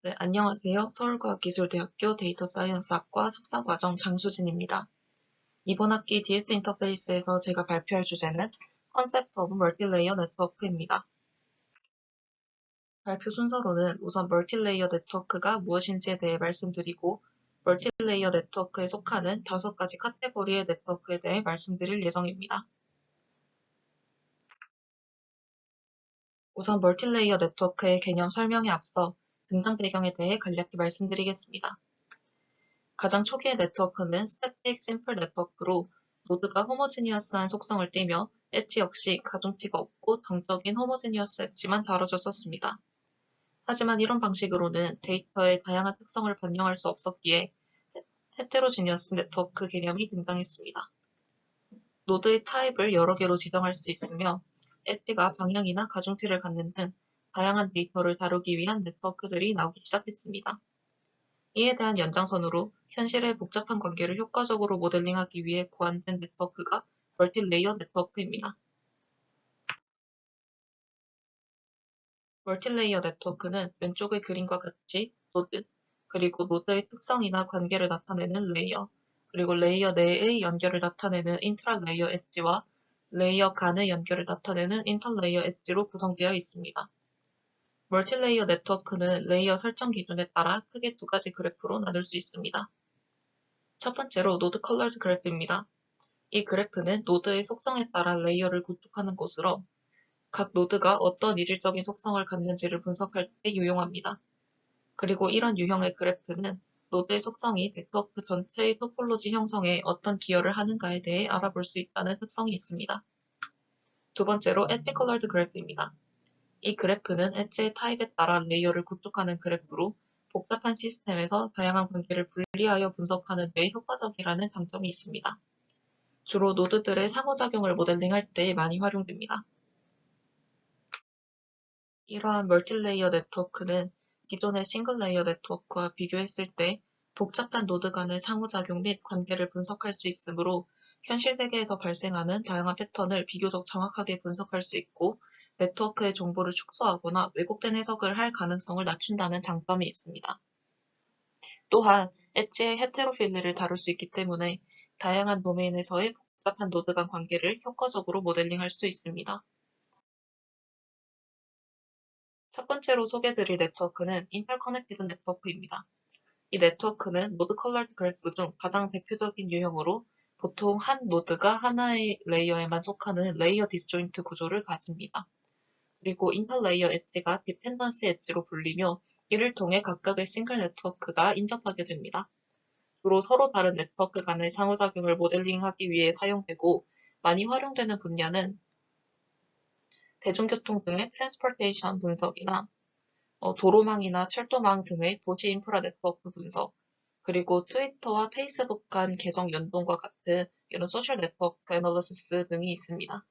네, 안녕하세요. 서울과학기술대학교 데이터사이언스학과 석사과정 장수진입니다. 이번 학기 DS 인터페이스에서 제가 발표할 주제는 Concept of Multi-Layer Network입니다. 발표 순서로는 우선 멀티레이어 네트워크가 무엇인지에 대해 말씀드리고 멀티레이어 네트워크에 속하는 5가지 카테고리의 네트워크에 대해 말씀드릴 예정입니다. 우선 멀티레이어 네트워크의 개념 설명에 앞서 등장 배경에 대해 간략히 말씀드리겠습니다. 가장 초기의 네트워크는 스태틱 심플 네트워크로 노드가 호모지니어스한 속성을 띠며 엣지 역시 가중치가 없고 정적인 호모지니어스 엣지만 다뤄졌었습니다. 하지만 이런 방식으로는 데이터의 다양한 특성을 반영할 수 없었기에 헤테로지니어스 네트워크 개념이 등장했습니다. 노드의 타입을 여러 개로 지정할 수 있으며 엣지가 방향이나 가중치를 갖는 등 다양한 데이터를 다루기 위한 네트워크들이 나오기 시작했습니다. 이에 대한 연장선으로 현실의 복잡한 관계를 효과적으로 모델링하기 위해 고안된 네트워크가 멀티레이어 네트워크입니다. 멀티레이어 네트워크는 왼쪽의 그림과 같이 노드, 그리고 노드의 특성이나 관계를 나타내는 레이어, 그리고 레이어 내의 연결을 나타내는 인트라레이어 엣지와 레이어 간의 연결을 나타내는 인터레이어 엣지로 구성되어 있습니다. 멀티레이어 네트워크는 레이어 설정 기준에 따라 크게 2가지 그래프로 나눌 수 있습니다. 첫 번째로 노드 컬러드 그래프입니다. 이 그래프는 노드의 속성에 따라 레이어를 구축하는 것으로 각 노드가 어떤 이질적인 속성을 갖는지를 분석할 때 유용합니다. 그리고 이런 유형의 그래프는 노드의 속성이 네트워크 전체의 토폴로지 형성에 어떤 기여를 하는가에 대해 알아볼 수 있다는 특성이 있습니다. 두 번째로 엣지 컬러드 그래프입니다. 이 그래프는 엣지의 타입에 따라 레이어를 구축하는 그래프로 복잡한 시스템에서 다양한 관계를 분리하여 분석하는 데 효과적이라는 장점이 있습니다. 주로 노드들의 상호작용을 모델링할 때 많이 활용됩니다. 이러한 멀티레이어 네트워크는 기존의 싱글레이어 네트워크와 비교했을 때 복잡한 노드 간의 상호작용 및 관계를 분석할 수 있으므로 현실 세계에서 발생하는 다양한 패턴을 비교적 정확하게 분석할 수 있고 네트워크의 정보를 축소하거나 왜곡된 해석을 할 가능성을 낮춘다는 장점이 있습니다. 또한 엣지의 헤테로필리를 다룰 수 있기 때문에 다양한 도메인에서의 복잡한 노드 간 관계를 효과적으로 모델링할 수 있습니다. 첫 번째로 소개드릴 네트워크는 인터커넥티드 네트워크입니다. 이 네트워크는 노드 컬러드 그래프 중 가장 대표적인 유형으로 보통 한 노드가 하나의 레이어에만 속하는 레이어 디스조인트 구조를 가집니다. 그리고 인터레이어 엣지가 디펜던시 엣지로 불리며 이를 통해 각각의 싱글 네트워크가 인접하게 됩니다. 주로 서로 다른 네트워크 간의 상호작용을 모델링하기 위해 사용되고 많이 활용되는 분야는 대중교통 등의 트랜스포테이션 분석이나 도로망이나 철도망 등의 도시 인프라 네트워크 분석, 그리고 트위터와 페이스북 간 계정 연동과 같은 이런 소셜 네트워크 애널리시스 등이 있습니다.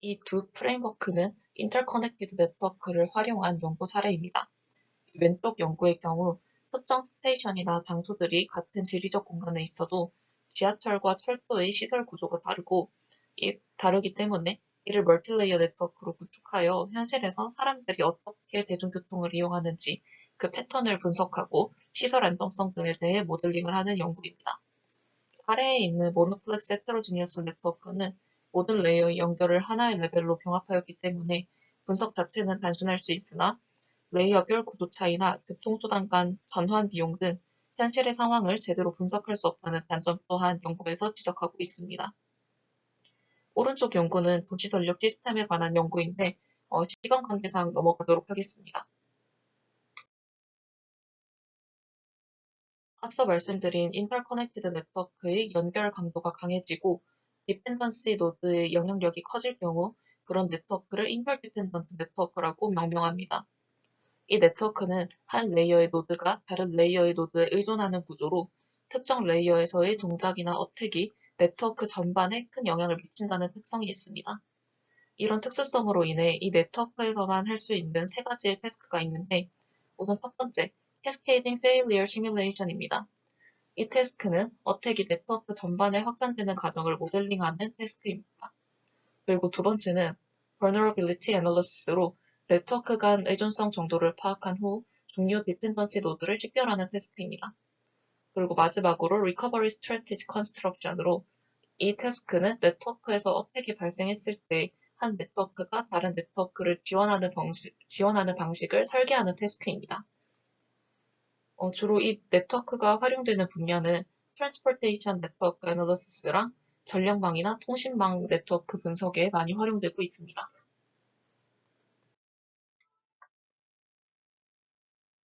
이 두 프레임워크는 인터커넥티드 네트워크를 활용한 연구 사례입니다. 왼쪽 연구의 경우 특정 스테이션이나 장소들이 같은 지리적 공간에 있어도 지하철과 철도의 시설 구조가 다르기 때문에 이를 멀티레이어 네트워크로 구축하여 현실에서 사람들이 어떻게 대중교통을 이용하는지 그 패턴을 분석하고 시설 안정성 등에 대해 모델링을 하는 연구입니다. 아래에 있는 모노플렉스 헤테로지니어스 네트워크는 모든 레이어의 연결을 하나의 레벨로 병합하였기 때문에 분석 자체는 단순할 수 있으나 레이어별 구조 차이나 교통수단 간 전환 비용 등 현실의 상황을 제대로 분석할 수 없다는 단점 또한 연구에서 지적하고 있습니다. 오른쪽 연구는 도시 전력 시스템에 관한 연구인데 시간 관계상 넘어가도록 하겠습니다. 앞서 말씀드린 인터커넥티드 네트워크의 연결 강도가 강해지고 디펜던시 노드의 영향력이 커질 경우 그런 네트워크를 인터디펜던트 네트워크라고 명명합니다. 이 네트워크는 한 레이어의 노드가 다른 레이어의 노드에 의존하는 구조로 특정 레이어에서의 동작이나 어택이 네트워크 전반에 큰 영향을 미친다는 특성이 있습니다. 이런 특수성으로 인해 이 네트워크에서만 할 수 있는 3가지의 태스크가 있는데 우선 첫 번째, Cascading Failure Simulation입니다. 이 태스크는 어택이 네트워크 전반에 확산되는 과정을 모델링하는 태스크입니다. 그리고 두 번째는 vulnerability analysis로 네트워크 간 의존성 정도를 파악한 후 중요 디펜던시 노드를 식별하는 태스크입니다. 그리고 마지막으로 recovery strategy construction으로 이 태스크는 네트워크에서 어택이 발생했을 때 한 네트워크가 다른 네트워크를 지원하는 방식을 설계하는 태스크입니다. 주로 이 네트워크가 활용되는 분야는 Transportation Network Analysis랑 전력망이나 통신망 네트워크 분석에 많이 활용되고 있습니다.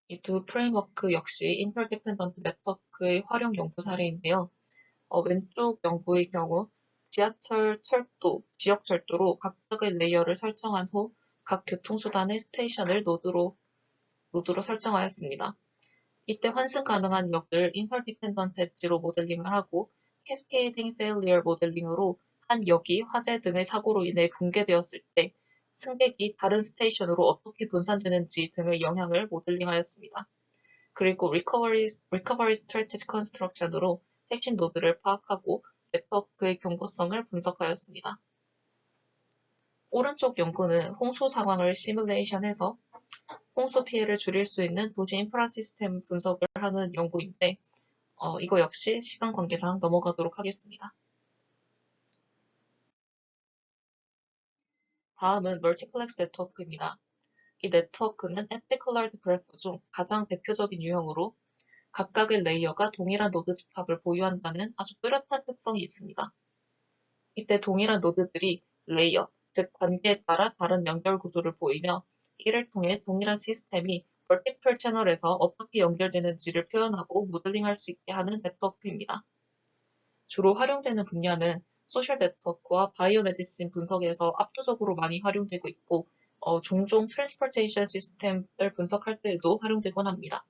이 두 프레임워크 역시 Interdependent Network의 활용 연구 사례인데요. 왼쪽 연구의 경우 지하철, 철도, 지역철도로 각각의 레이어를 설정한 후 각 교통수단의 스테이션을 노드로 설정하였습니다. 이때 환승 가능한 역을 Interdependent Edge로 모델링을 하고 Cascading Failure 모델링으로 한 역이 화재 등의 사고로 인해 붕괴되었을 때 승객이 다른 스테이션으로 어떻게 분산되는지 등의 영향을 모델링하였습니다. 그리고 Recovery Strategy Construction으로 핵심 노드를 파악하고 네트워크의 경고성을 분석하였습니다. 오른쪽 연구는 홍수 상황을 시뮬레이션해서 홍수 피해를 줄일 수 있는 도시 인프라 시스템 분석을 하는 연구인데 이거 역시 시간 관계상 넘어가도록 하겠습니다. 다음은 멀티플렉스 네트워크입니다. 이 네트워크는 엣지 컬러드 그래프 중 가장 대표적인 유형으로 각각의 레이어가 동일한 노드 집합을 보유한다는 아주 뚜렷한 특성이 있습니다. 이때 동일한 노드들이 레이어, 즉 관계에 따라 다른 연결 구조를 보이며 이를 통해 동일한 시스템이 멀티플 채널에서 어떻게 연결되는지를 표현하고 모델링할 수 있게 하는 네트워크입니다. 주로 활용되는 분야는 소셜 네트워크와 바이오 메디신 분석에서 압도적으로 많이 활용되고 있고 종종 트랜스포테이션 시스템을 분석할 때에도 활용되곤 합니다.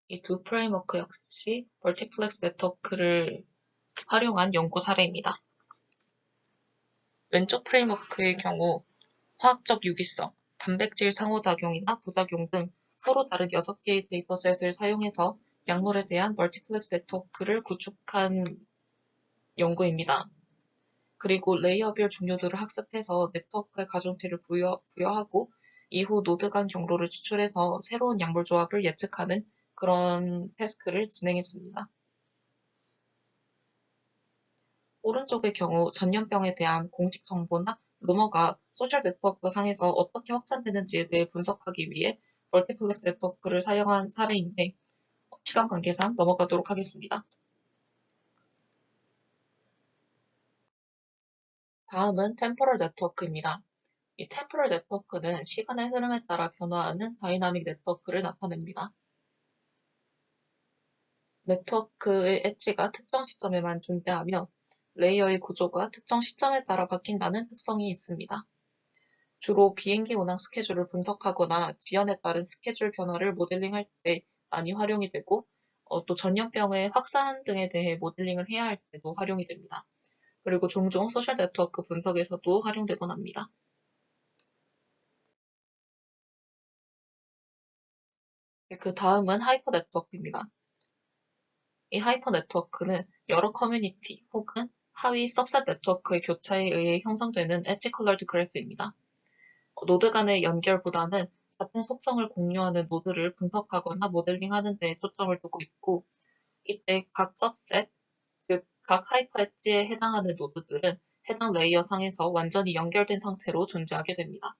이 두 프레임워크 역시 멀티플렉스 네트워크를 활용한 연구 사례입니다. 왼쪽 프레임워크의 경우 화학적 유기성, 단백질 상호작용이나 부작용 등 서로 다른 6개의 데이터셋을 사용해서 약물에 대한 멀티플렉스 네트워크를 구축한 연구입니다. 그리고 레이어별 중요도를 학습해서 네트워크의 가중치를 부여하고 이후 노드 간 경로를 추출해서 새로운 약물 조합을 예측하는 그런 태스크를 진행했습니다. 오른쪽의 경우 전염병에 대한 공식 정보나 루머가 소셜 네트워크 상에서 어떻게 확산되는지에 대해 분석하기 위해 멀티플렉스 네트워크를 사용한 사례인데 시간 관계상 넘어가도록 하겠습니다. 다음은 템포럴 네트워크입니다. 이 템포럴 네트워크는 시간의 흐름에 따라 변화하는 다이나믹 네트워크를 나타냅니다. 네트워크의 엣지가 특정 시점에만 존재하며 레이어의 구조가 특정 시점에 따라 바뀐다는 특성이 있습니다. 주로 비행기 운항 스케줄을 분석하거나 지연에 따른 스케줄 변화를 모델링할 때 많이 활용이 되고 또 전염병의 확산 등에 대해 모델링을 해야 할 때도 활용이 됩니다. 그리고 종종 소셜 네트워크 분석에서도 활용되곤 합니다. 그 다음은 하이퍼 네트워크입니다. 이 하이퍼 네트워크는 여러 커뮤니티 혹은 하위 서브셋 네트워크의 교차에 의해 형성되는 엣지 컬러드 그래프입니다. 노드 간의 연결보다는 같은 속성을 공유하는 노드를 분석하거나 모델링하는 데 초점을 두고 있고 이때 각 서브셋, 즉 각 하이퍼 엣지에 해당하는 노드들은 해당 레이어 상에서 완전히 연결된 상태로 존재하게 됩니다.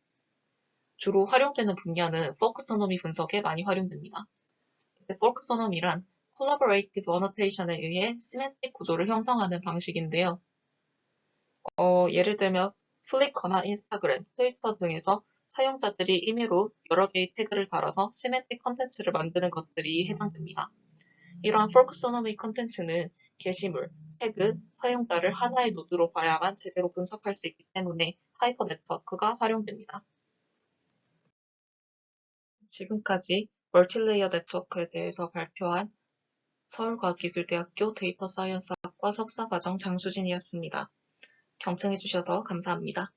주로 활용되는 분야는 포크소노미 분석에 많이 활용됩니다. 포크소노미란 콜라보레이티브 어노테이션에 의해 시멘틱 구조를 형성하는 방식인데요. 예를 들면 플리커나 인스타그램, 트위터 등에서 사용자들이 임의로 여러 개의 태그를 달아서 시멘틱 컨텐츠를 만드는 것들이 해당됩니다. 이러한 포크소노미 컨텐츠는 게시물, 태그, 사용자를 하나의 노드로 봐야만 제대로 분석할 수 있기 때문에 하이퍼 네트워크가 활용됩니다. 지금까지 멀티레이어 네트워크에 대해서 발표한 서울과학기술대학교 데이터 사이언스학과 석사과정 장수진이었습니다. 경청해주셔서 감사합니다.